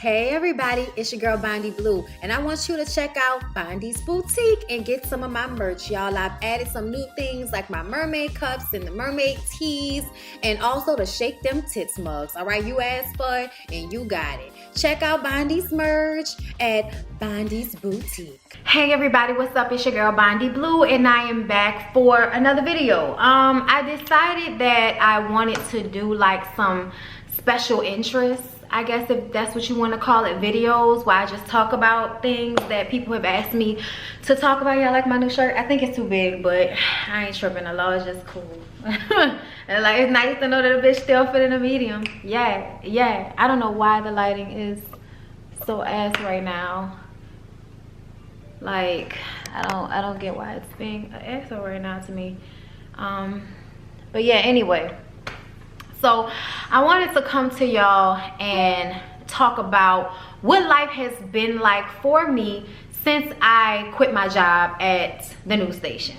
Hey everybody, it's your girl Bondy Blue, and I want you to check out Bondy's Boutique and get some of my merch, y'all. I've added some new things like my mermaid cups and the mermaid tees, and also the Shake Them Tits mugs. All right, you asked for it and you got it. Check out Bondy's merch at Bondy's Boutique. Hey everybody, what's up? It's your girl Bondy Blue, and I am back for another video. I decided that I wanted to do like some special interests, I guess if that's what you want to call it, videos where I just talk about things that people have asked me to talk about. Y'all like my new shirt? I think it's too big, but I ain't tripping. The law is just cool. And like, it's nice to know that a bitch still fit in a medium. Yeah. I don't know why the lighting is so ass right now. Like, I don't get why it's being an asshole right now to me. But yeah, anyway. So I wanted to come to y'all and talk about what life has been like for me since I quit my job at the news station.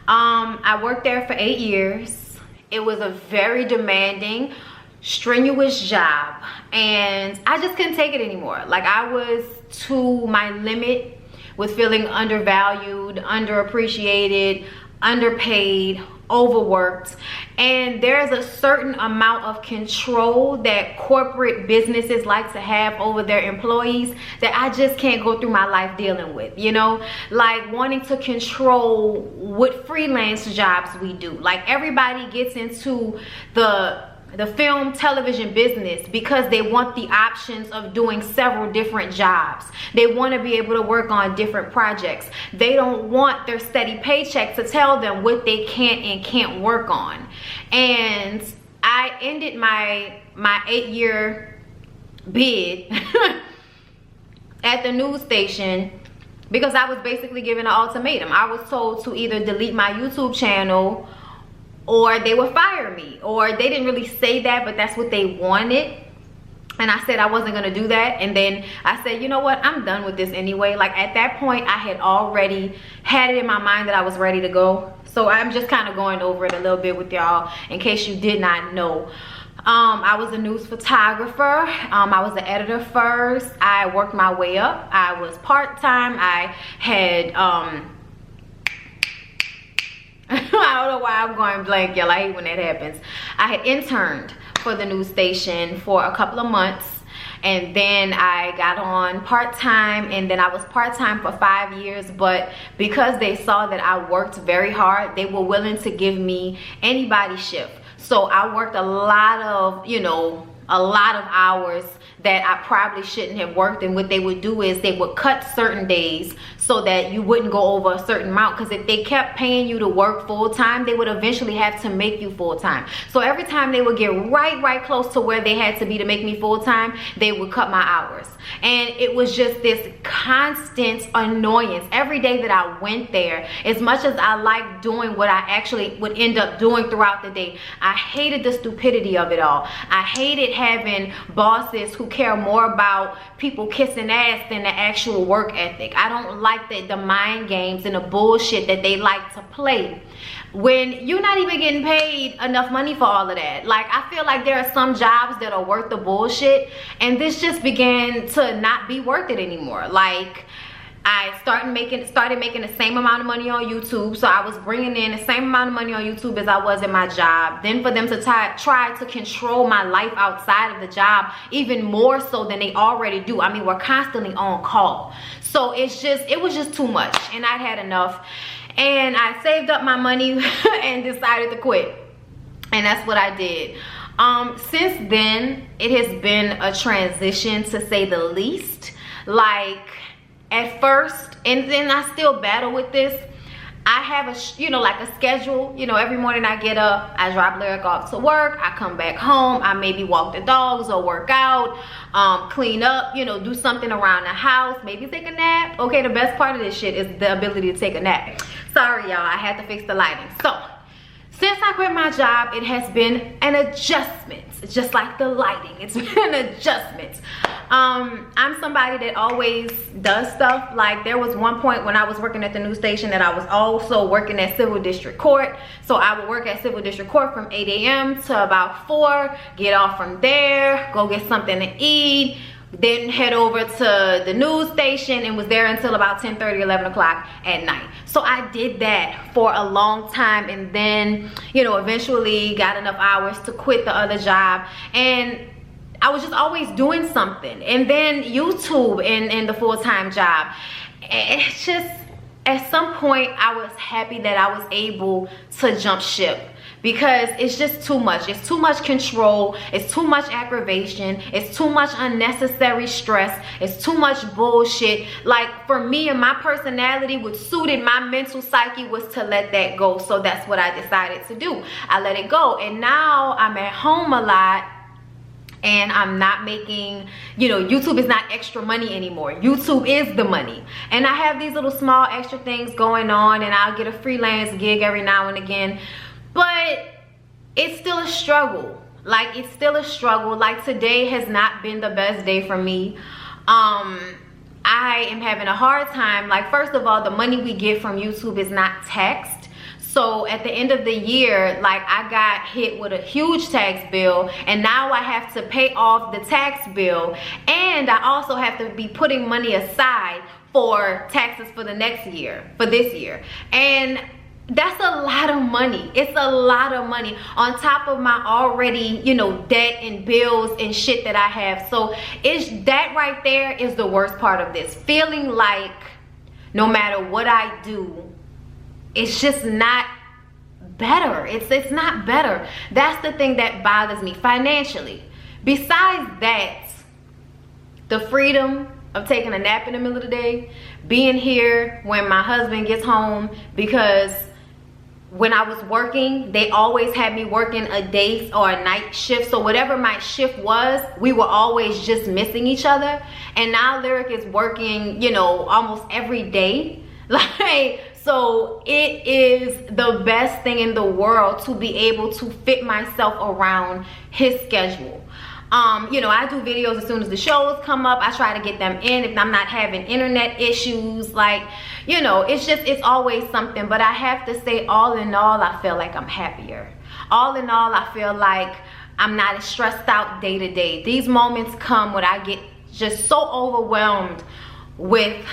I worked there for 8 years. It was a very demanding, strenuous job, and I just couldn't take it anymore. Like, I was to my limit with feeling undervalued, underappreciated, underpaid, overworked, and there's a certain amount of control that corporate businesses like to have over their employees that I just can't go through my life dealing with, you know, like wanting to control what freelance jobs we do. Like, everybody gets into the film television business because they want the options of doing several different jobs. They want to be able to work on different projects. They don't want their steady paycheck to tell them what they can and can't work on. And I ended my 8-year bid at the news station because I was basically given an ultimatum. I was told to either delete my YouTube channel or they would fire me, or they didn't really say that, but that's what they wanted. And I said I wasn't gonna do that. And then I said, you know what, I'm done with this anyway. Like, at that point, I had already had it in my mind that I was ready to go. So I'm just kind of going over it a little bit with y'all in case you did not know. I was a news photographer. I was an editor first. I worked my way up. I was part-time. I had I don't know why I'm going blank, y'all. I hate when that happens. I had interned for the news station for a couple of months, and then I got on part-time, and then I was part-time for 5 years. But because they saw that I worked very hard, they were willing to give me anybody shift. So I worked a lot of, you know, a lot of hours that I probably shouldn't have worked. And what they would do is they would cut certain days so that you wouldn't go over a certain amount, because if they kept paying you to work full-time, they would eventually have to make you full-time. So every time they would get right close to where they had to be to make me full-time, they would cut my hours. And it was just this constant annoyance every day that I went there. As much as I liked doing what I actually would end up doing throughout the day, I hated the stupidity of it all. I hated having bosses who care more about people kissing ass than the actual work ethic. I don't like the mind games and the bullshit that they like to play when you're not even getting paid enough money for all of that. Like, I feel like there are some jobs that are worth the bullshit, and this just began to not be worth it anymore. Like, I started making the same amount of money on YouTube, so I was bringing in the same amount of money on YouTube as I was in my job. Then for them to try to control my life outside of the job even more so than they already do. I mean, we're constantly on call. So it was just too much, and I'd had enough. And I saved up my money and decided to quit. And that's what I did. Since then, it has been a transition, to say the least. Like, at first, and then I still battle with this, I have a, you know, like a schedule. You know, every morning I get up, I drop Lyric off to work, I come back home, I maybe walk the dogs or work out, clean up, you know, do something around the house, maybe take a nap. Okay, the best part of this shit is the ability to take a nap. Sorry, y'all, I had to fix the lighting. So, since I quit my job, it has been an adjustment. Just like the lighting, it's been an adjustment. I'm somebody that always does stuff. Like, there was one point when I was working at the news station that I was also working at Civil District Court. So I would work at Civil District Court from 8 a.m. to about 4, get off from there, go get something to eat, then head over to the news station and was there until about 10:30, 11 o'clock at night. So I did that for a long time, and then, you know, eventually got enough hours to quit the other job, and I was just always doing something. And then YouTube and the full-time job. It's just, at some point I was happy that I was able to jump ship, because it's just too much. It's too much control. It's too much aggravation. It's too much unnecessary stress. It's too much bullshit. Like, for me and my personality, what suited my mental psyche was to let that go. So that's what I decided to do. I let it go. And now I'm at home a lot, and I'm not making, you know, YouTube is not extra money anymore. YouTube is the money. And I have these little small extra things going on, and I'll get a freelance gig every now and again. But it's still a struggle. Like, it's still a struggle. Like, today has not been the best day for me. I am having a hard time. Like, first of all, the money we get from YouTube is not taxed. So at the end of the year, like, I got hit with a huge tax bill, and now I have to pay off the tax bill, and I also have to be putting money aside for taxes for the next year, for this year. And that's a lot of money. It's a lot of money on top of my already, you know, debt and bills and shit that I have. So it's that right there is the worst part of this. Feeling like no matter what I do, it's just not better. It's not better. That's the thing that bothers me financially. Besides that, the freedom of taking a nap in the middle of the day, being here when my husband gets home, because when I was working, they always had me working a day or a night shift. So whatever my shift was, we were always just missing each other. And now Lyric is working, you know, almost every day. Like, so it is the best thing in the world to be able to fit myself around his schedule. You know, I do videos as soon as the shows come up. I try to get them in if I'm not having internet issues. Like, you know, it's just, it's always something. But I have to say, all in all, I feel like I'm happier. All in all, I feel like I'm not as stressed out day to day. These moments come when I get just so overwhelmed with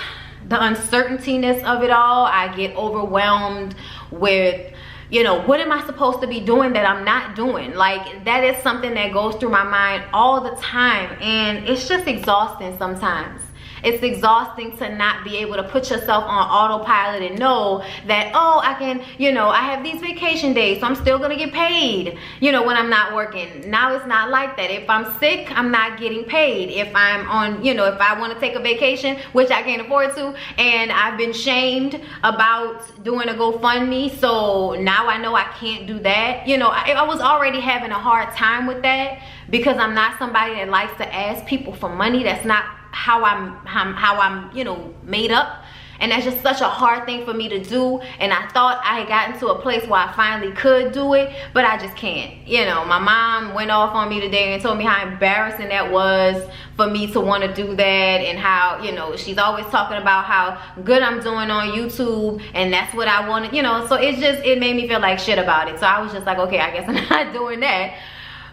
the uncertaintiness of it all. I get overwhelmed with, you know, what am I supposed to be doing that I'm not doing? Like, that is something that goes through my mind all the time, and it's just exhausting sometimes. It's exhausting to not be able to put yourself on autopilot and know that, oh, I can, you know, I have these vacation days, so I'm still gonna get paid, you know, when I'm not working. Now it's not like that. If I'm sick, I'm not getting paid. If I'm on, you know, if I want to take a vacation, which I can't afford to, and I've been shamed about doing a GoFundMe, so now I know I can't do that. You know, I was already having a hard time with that, because I'm not somebody that likes to ask people for money. That's not how I'm, you know, made up. And that's just such a hard thing for me to do. And I thought I had gotten to a place where I finally could do it, but I just can't. You know, my mom went off on me today and told me how embarrassing that was for me to want to do that, and how, you know, she's always talking about how good I'm doing on YouTube, and that's what I wanted, you know. So it's just, it made me feel like shit about it. So I was just like, okay, I guess I'm not doing that.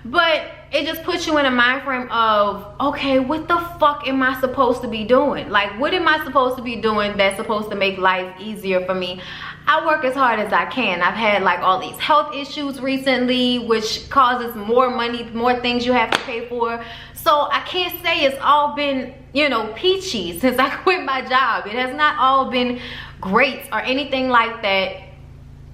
But it just puts you in a mind frame of, okay, what the fuck am I supposed to be doing? Like, what am I supposed to be doing that's supposed to make life easier for me? I work as hard as I can. I've had like all these health issues recently, which causes more money, more things you have to pay for. So I can't say it's all been, you know, peachy since I quit my job. It has not all been great or anything like that.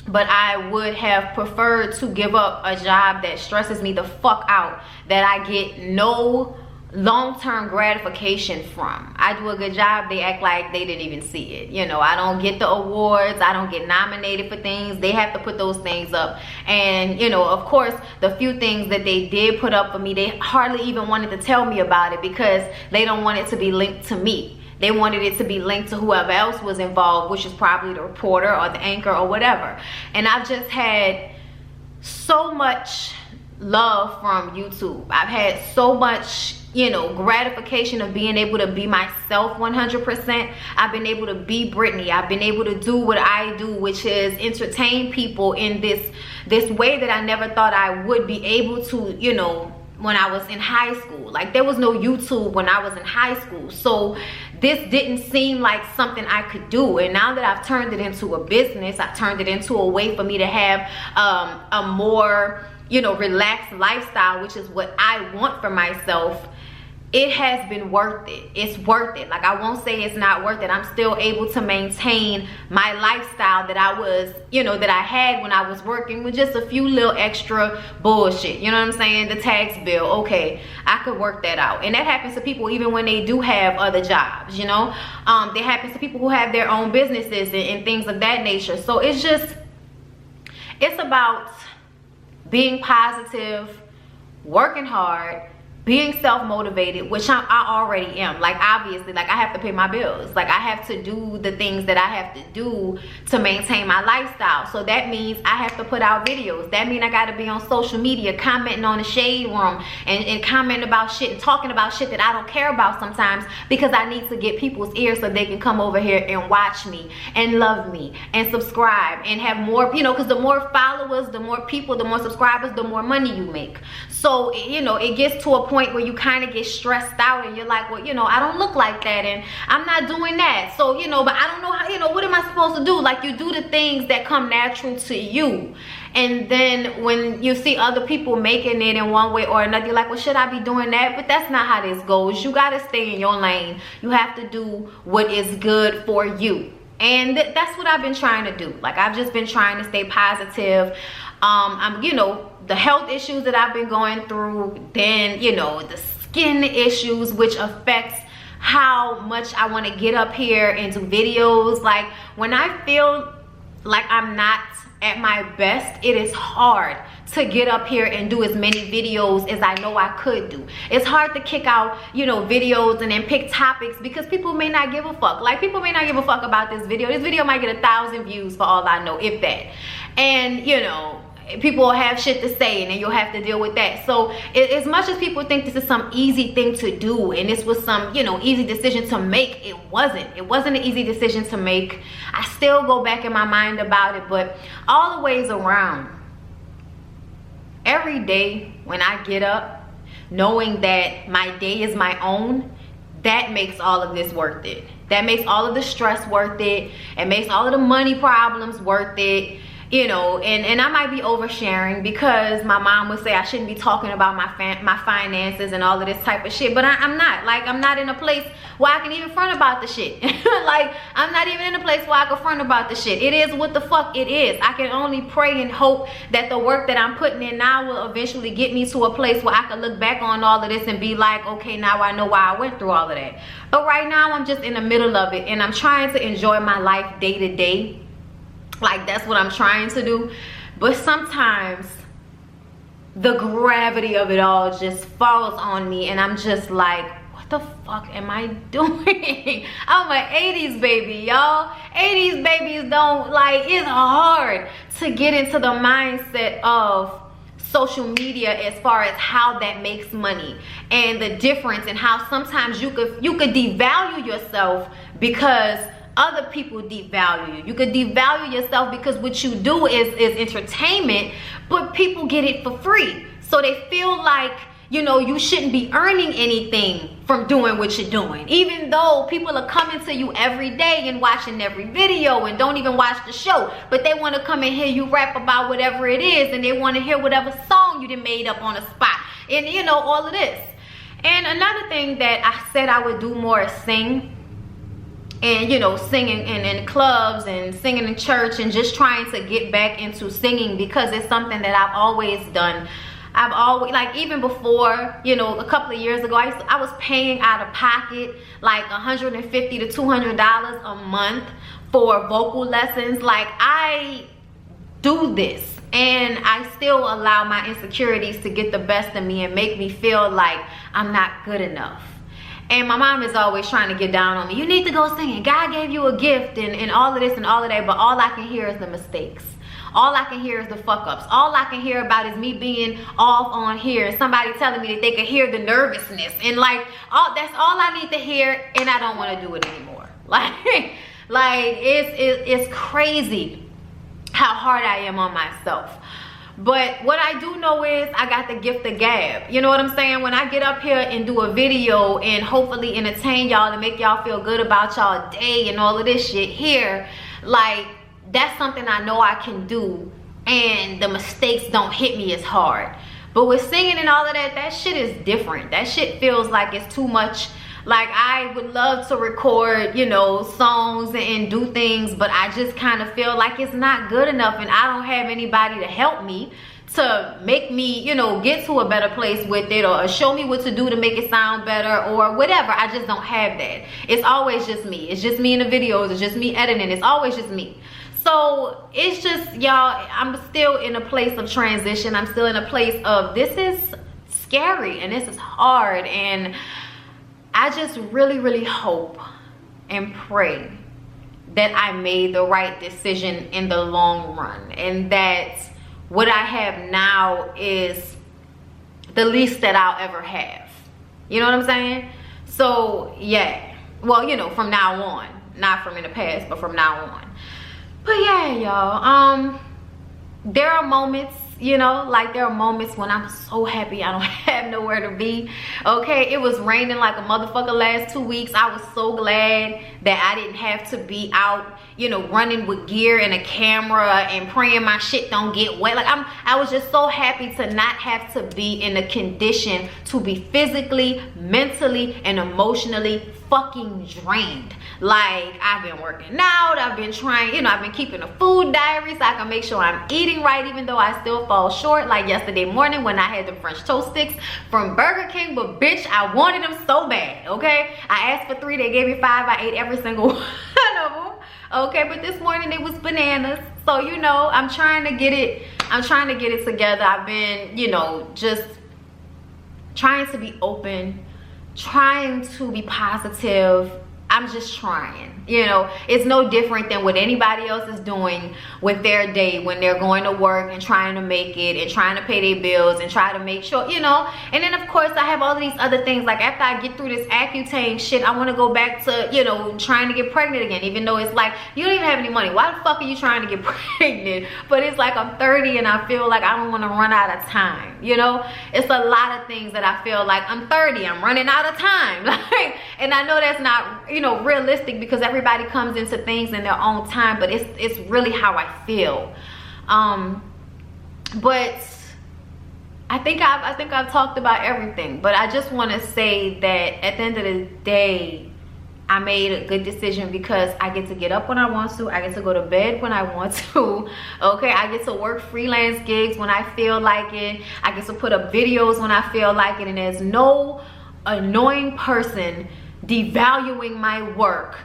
But I would have preferred to give up a job that stresses me the fuck out, that I get no long-term gratification from. I do a good job, they act like they didn't even see it. You know, I don't get the awards, I don't get nominated for things. They have to put those things up. And, you know, of course, the few things that they did put up for me, they hardly even wanted to tell me about it, because they don't want it to be linked to me. They wanted it to be linked to whoever else was involved, which is probably the reporter or the anchor or whatever. And I've just had so much love from YouTube. I've had so much, you know, gratification of being able to be myself 100%. I've been able to be Brittany. I've been able to do what I do, which is entertain people in this way that I never thought I would be able to, you know, when I was in high school. Like, there was no YouTube when I was in high school. So this didn't seem like something I could do. And now that I've turned it into a business, I've turned it into a way for me to have a more, you know, relaxed lifestyle, which is what I want for myself. It has been worth it. It's worth it. Like, I won't say it's not worth it. I'm still able to maintain my lifestyle that I was, you know, that I had when I was working, with just a few little extra bullshit. You know what I'm saying? The tax bill. Okay, I could work that out. And that happens to people even when they do have other jobs, you know? That happens to people who have their own businesses and things of that nature. So it's just, it's about being positive, working hard, being self-motivated, which I already am. Like, obviously, like, I have to pay my bills. Like, I have to do the things that I have to do to maintain my lifestyle. So that means I have to put out videos. That means I got to be on social media commenting on the shade room and commenting about shit and talking about shit that I don't care about sometimes, because I need to get people's ears so they can come over here and watch me and love me and subscribe and have more, you know, because the more followers, the more people, the more subscribers, the more money you make. So, you know, it gets to a point where you kind of get stressed out and you're like, well, you know, I don't look like that and I'm not doing that. So, you know, but I don't know how, you know, what am I supposed to do? Like, you do the things that come natural to you. And then when you see other people making it in one way or another, you're like, well, should I be doing that? But that's not how this goes. You got to stay in your lane. You have to do what is good for you. And that's what I've been trying to do. Like, I've just been trying to stay positive. I'm, you know, the health issues that I've been going through, then, you know, the skin issues, which affects how much I want to get up here and do videos. Like, when I feel like I'm not at my best, it is hard to get up here and do as many videos as I know I could do. It's hard to kick out, you know, videos and then pick topics, because people may not give a fuck. Like, people may not give a fuck about this video. This video might get 1,000 views for all I know, if that. And, you know, people will have shit to say, and then you'll have to deal with that. So as much as people think this is some easy thing to do and this was some, you know, easy decision to make, it wasn't an easy decision to make. I still go back in my mind about it, but all the ways around, every day when I get up knowing that my day is my own, that makes all of this worth it. That makes all of the stress worth it. It makes all of the money problems worth it. You know, and I might be oversharing, because my mom would say I shouldn't be talking about my finances and all of this type of shit, but I'm not. Like, I'm not in a place where I can even front about the shit. Like, I'm not even in a place where I can front about the shit. It is what the fuck it is. I can only pray and hope that the work that I'm putting in now will eventually get me to a place where I can look back on all of this and be like, okay, now I know why I went through all of that. But right now, I'm just in the middle of it, and I'm trying to enjoy my life day to day. Like, that's what I'm trying to do. But sometimes the gravity of it all just falls on me, and I'm just like, what the fuck am I doing? I'm an 80s baby, y'all. 80s babies don't, like, it's hard to get into the mindset of social media as far as how that makes money, and the difference, and how sometimes you could devalue yourself because other people devalue you. You could devalue yourself because what you do is entertainment, but people get it for free. So they feel like, you know, you shouldn't be earning anything from doing what you're doing, even though people are coming to you every day and watching every video and don't even watch the show, but they want to come and hear you rap about whatever it is, and they want to hear whatever song you done made up on the spot, and, you know, all of this. And another thing that I said I would do more is sing. And, you know, singing in clubs and singing in church, and just trying to get back into singing, because it's something that I've always done. I've always, like, even before, you know, a couple of years ago, I was paying out of pocket like $150 to $200 a month for vocal lessons. Like, I do this, and I still allow my insecurities to get the best of me and make me feel like I'm not good enough. And my mom is always trying to get down on me. You need to go sing. God gave you a gift, and all of this and all of that. But all I can hear is the mistakes. All I can hear is the fuck ups. All I can hear about is me being off on here, and somebody telling me that they can hear the nervousness. And like, that's all I need to hear, and I don't want to do it anymore. Like it's crazy how hard I am on myself. But what I do know is I got the gift of gab. You know what I'm saying? When I get up here and do a video and hopefully entertain y'all and make y'all feel good about y'all day and all of this shit here, like, that's something I know I can do, and the mistakes don't hit me as hard. But with singing and all of that, that shit is different. That shit feels like it's too much. Like, I would love to record, you know, songs and do things, but I just kind of feel like it's not good enough, and I don't have anybody to help me to make me, you know, get to a better place with it, or show me what to do to make it sound better, or whatever. I just don't have that. It's always just me. It's just me in the videos. It's just me editing. It's always just me. So it's just, y'all, I'm still in a place of transition. I'm still in a place of, this is scary and this is hard, and I just really hope and pray that I made the right decision in the long run, and that what I have now is the least that I'll ever have. You know what I'm saying? So yeah, well, you know, from now on, not from in the past, but from now on. But yeah, y'all, there are moments, you know, like there are moments when I'm so happy I don't have nowhere to be. Okay, it was raining like a motherfucker last 2 weeks. I was so glad that I didn't have to be out, you know, running with gear and a camera and praying my shit don't get wet. Like, I was just so happy to not have to be in a condition to be physically, mentally, and emotionally fucking drained. Like, I've been working out, I've been trying, you know, I've been keeping a food diary so I can make sure I'm eating right, even though I still fall short. Like yesterday morning when I had the French toast sticks from Burger King, but bitch, I wanted them so bad, okay? I asked for 3, they gave me 5, I ate every single one of them. Okay, but this morning it was bananas. So, you know, I'm trying to get it together. I've been, you know, just trying to be open, trying to be positive. I'm just trying, you know. It's no different than what anybody else is doing with their day when they're going to work and trying to make it and trying to pay their bills and try to make sure, you know. And then of course I have all of these other things. Like, after I get through this Accutane shit, I want to go back to, you know, trying to get pregnant again, even though it's like, you don't even have any money. Why the fuck are you trying to get pregnant? But it's like, I'm 30 and I feel like I don't want to run out of time, you know. It's a lot of things that I feel like, I'm 30, I'm running out of time. Like, and I know that's not, you know, realistic, because everybody comes into things in their own time, but it's really how I feel. But I think I've talked about everything, but I just want to say that at the end of the day, I made a good decision, because I get to get up when I want to, I get to go to bed when I want to, okay? I get to work freelance gigs when I feel like it, I get to put up videos when I feel like it, and there's no annoying person devaluing my work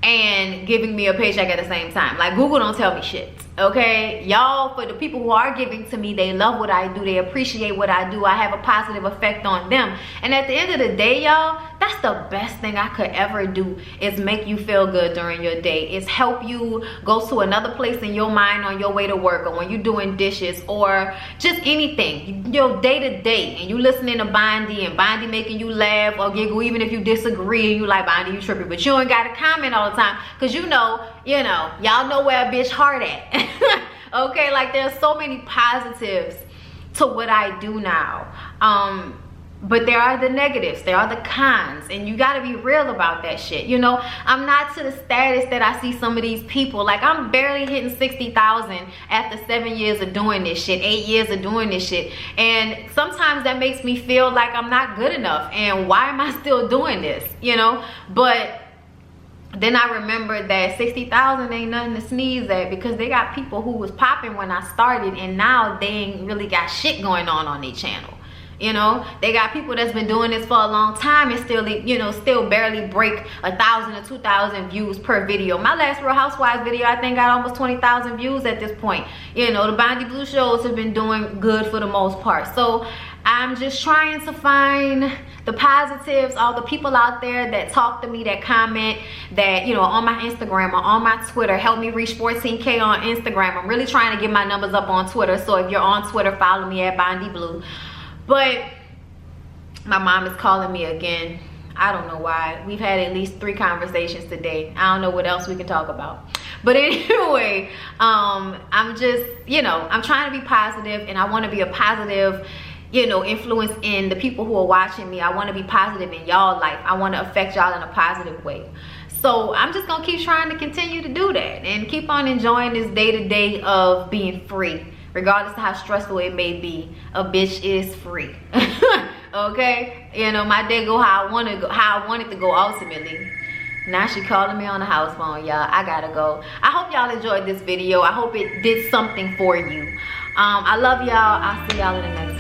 and giving me a paycheck at the same time. Like, Google don't tell me shit, okay? Y'all, for the people who are giving to me, they love what I do, they appreciate what I do, I have a positive effect on them. And at the end of the day, y'all, that's the best thing I could ever do, is make you feel good during your day. Is help you go to another place in your mind on your way to work, or when you're doing dishes, or just anything, you know, day to day, and you listening to Bondy, and Bondy making you laugh or giggle, even if you disagree and you like, Bondy, you tripping, but you ain't got to comment all the time, because you know, y'all know where a bitch heart at. Okay, like, there's so many positives to what I do now. But there are the negatives, there are the cons, and you gotta be real about that shit, you know. I'm not to the status that I see some of these people. Like, I'm barely hitting 60,000 after 7 years of doing this shit, 8 years of doing this shit, and sometimes that makes me feel like I'm not good enough, and why am I still doing this, you know? But then I remembered that 60,000 ain't nothing to sneeze at, because they got people who was popping when I started, and now they ain't really got shit going on their channel. You know, they got people that's been doing this for a long time and still, you know, still barely break 1,000 or 2,000 views per video. My last Real Housewives video, I think, got almost 20,000 views at this point. You know, the Bondy Blue shows have been doing good for the most part. So I'm just trying to find the positives, all the people out there that talk to me, that comment, that, you know, on my Instagram or on my Twitter, help me reach 14K on Instagram. I'm really trying to get my numbers up on Twitter. So if you're on Twitter, follow me at Bondy Blue. But my mom is calling me again. I don't know why. We've had at least 3 conversations today. I don't know what else we can talk about. But anyway, I'm just, you know, I'm trying to be positive, and I want to be a positive, you know, influence in the people who are watching me. I want to be positive in y'all life. I want to affect y'all in a positive way. So I'm just gonna keep trying to continue to do that and keep on enjoying this day-to-day of being free, regardless of how stressful it may be. A bitch is free. Okay, you know, my day go how I want to go, how I want it to go ultimately. Now she calling me on the house phone, y'all. I gotta go. I hope y'all enjoyed this video. I hope it did something for you. I love y'all. I'll see y'all in the next